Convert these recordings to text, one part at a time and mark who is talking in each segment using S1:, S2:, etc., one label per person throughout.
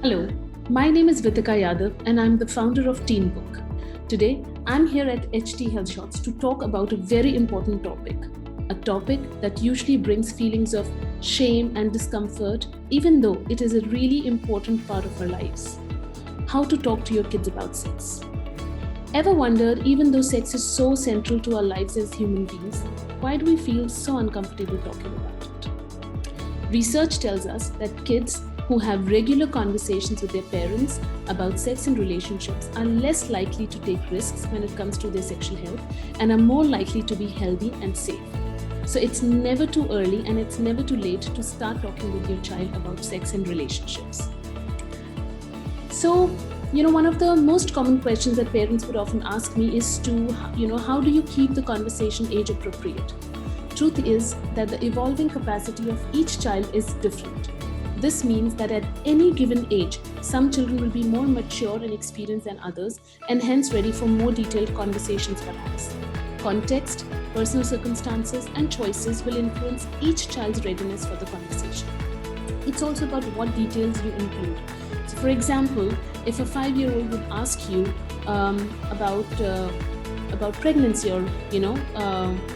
S1: Hello, my name is Vitika Yadav and I'm the founder of Teen Book. Today, I'm here at HealthShots to talk about a very important topic, a topic that usually brings feelings of shame and discomfort, even though it is a really important part of our lives. How to talk to your kids about sex. Ever wondered, even though sex is so central to our lives as human beings, why do we feel so uncomfortable talking about it? Research tells us that kids who have regular conversations with their parents about sex and relationships are less likely to take risks when it comes to their sexual health and are more likely to be healthy and safe. So it's never too early and it's never too late to start talking with your child about sex and relationships. So, one of the most common questions that parents would often ask me is how do you keep the conversation age appropriate? Truth is that the evolving capacity of each child is different. This means that at any given age, some children will be more mature and experienced than others and hence ready for more detailed conversations perhaps. Context, personal circumstances, and choices will influence each child's readiness for the conversation. It's also about what details you include. So for example, if a 5-year-old would ask you about pregnancy or,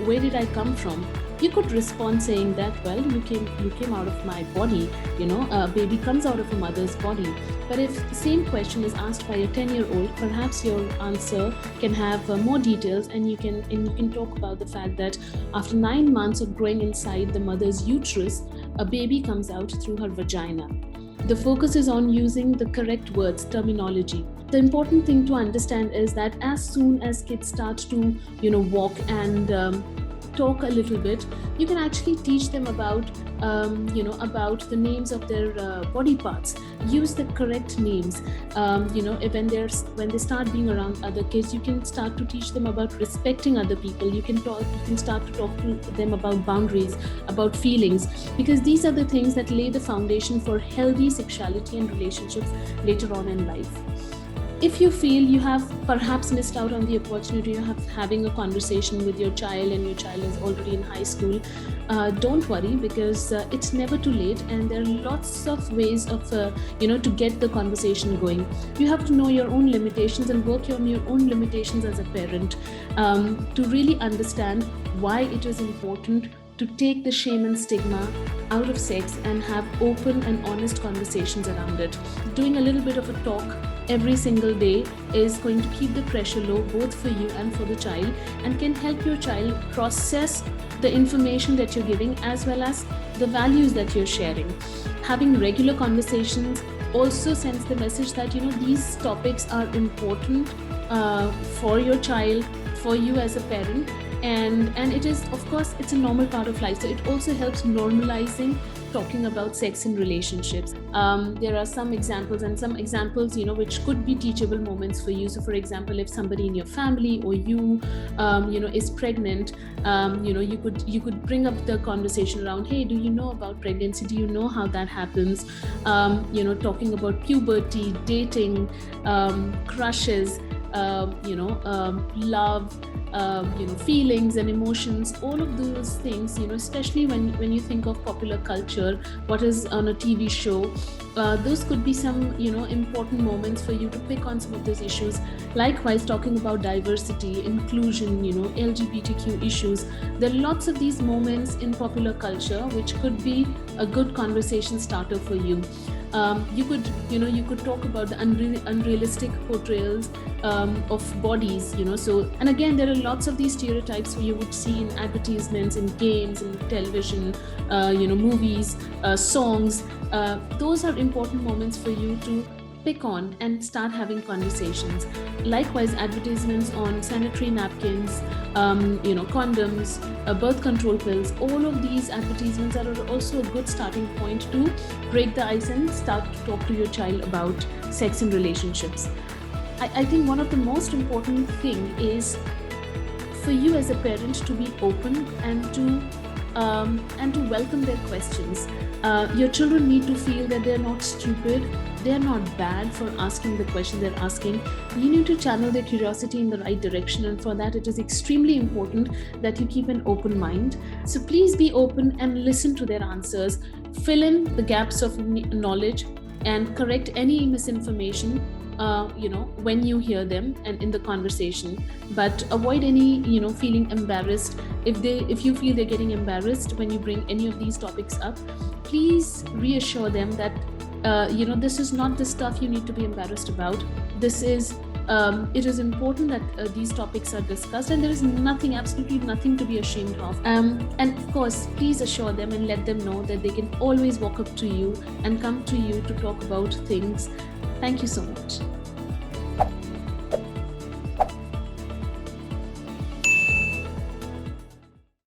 S1: where did I come from? You could respond saying that, well, you came out of my body, a baby comes out of a mother's body. But if the same question is asked by a 10-year-old, perhaps your answer can have more details and you can talk about the fact that after 9 months of growing inside the mother's uterus, a baby comes out through her vagina. The focus is on using the correct words, terminology. The important thing to understand is that as soon as kids start to, walk and talk a little bit, you can actually teach them about the names of their body parts. Use the correct names. When they start being around other kids, you can start to teach them about respecting other people. You can start to talk to them about boundaries, about feelings, because these are the things that lay the foundation for healthy sexuality and relationships later on in life. If you feel you have perhaps missed out on the opportunity of having a conversation with your child and your child is already in high school, don't worry, because it's never too late and there are lots of ways of, to get the conversation going. You have to know your own limitations and work on your own limitations as a parent to really understand why it is important to take the shame and stigma out of sex and have open and honest conversations around it. Doing a little bit of a talk every single day is going to keep the pressure low both for you and for the child and can help your child process the information that you're giving as well as the values that you're sharing. Having regular conversations also sends the message that these topics are important for your child, for you as a parent, and it is, of course, it's a normal part of life. So it also helps normalizing talking about sex and relationships. There are some examples which could be teachable moments for you. So for example, if somebody in your family or you is pregnant, you could bring up the conversation around, hey, do you know about pregnancy? Do you know how that happens? Talking about puberty, dating, crushes, love, feelings and emotions, all of those things, especially when you think of popular culture, what is on a TV show, those could be some, important moments for you to pick on some of those issues. Likewise, talking about diversity, inclusion, LGBTQ issues. There are lots of these moments in popular culture which could be a good conversation starter for you. You could talk about the unrealistic portrayals of bodies, and again, there are lots of these stereotypes you would see in advertisements, in games, in television, movies, songs. Those are important moments for you to pick on and start having conversations. Likewise, advertisements on sanitary napkins, condoms, birth control pills, all of these advertisements are also a good starting point to break the ice and start to talk to your child about sex and relationships. I think one of the most important thing is for you as a parent to be open and to welcome their questions. Your children need to feel that they're not stupid, they're not bad for asking the question they're asking. You need to channel their curiosity in the right direction, and for that it is extremely important that you keep an open mind. So please be open and listen to their answers. Fill in the gaps of knowledge. and correct any misinformation when you hear them and in the conversation. But avoid any feeling embarrassed. If you feel they're getting embarrassed when you bring any of these topics up, please reassure them that this is not the stuff you need to be embarrassed about. This is it is important that these topics are discussed, and there is absolutely nothing to be ashamed of. And of course, please assure them and let them know that they can always walk up to you and come to you to talk about things. Thank you so much.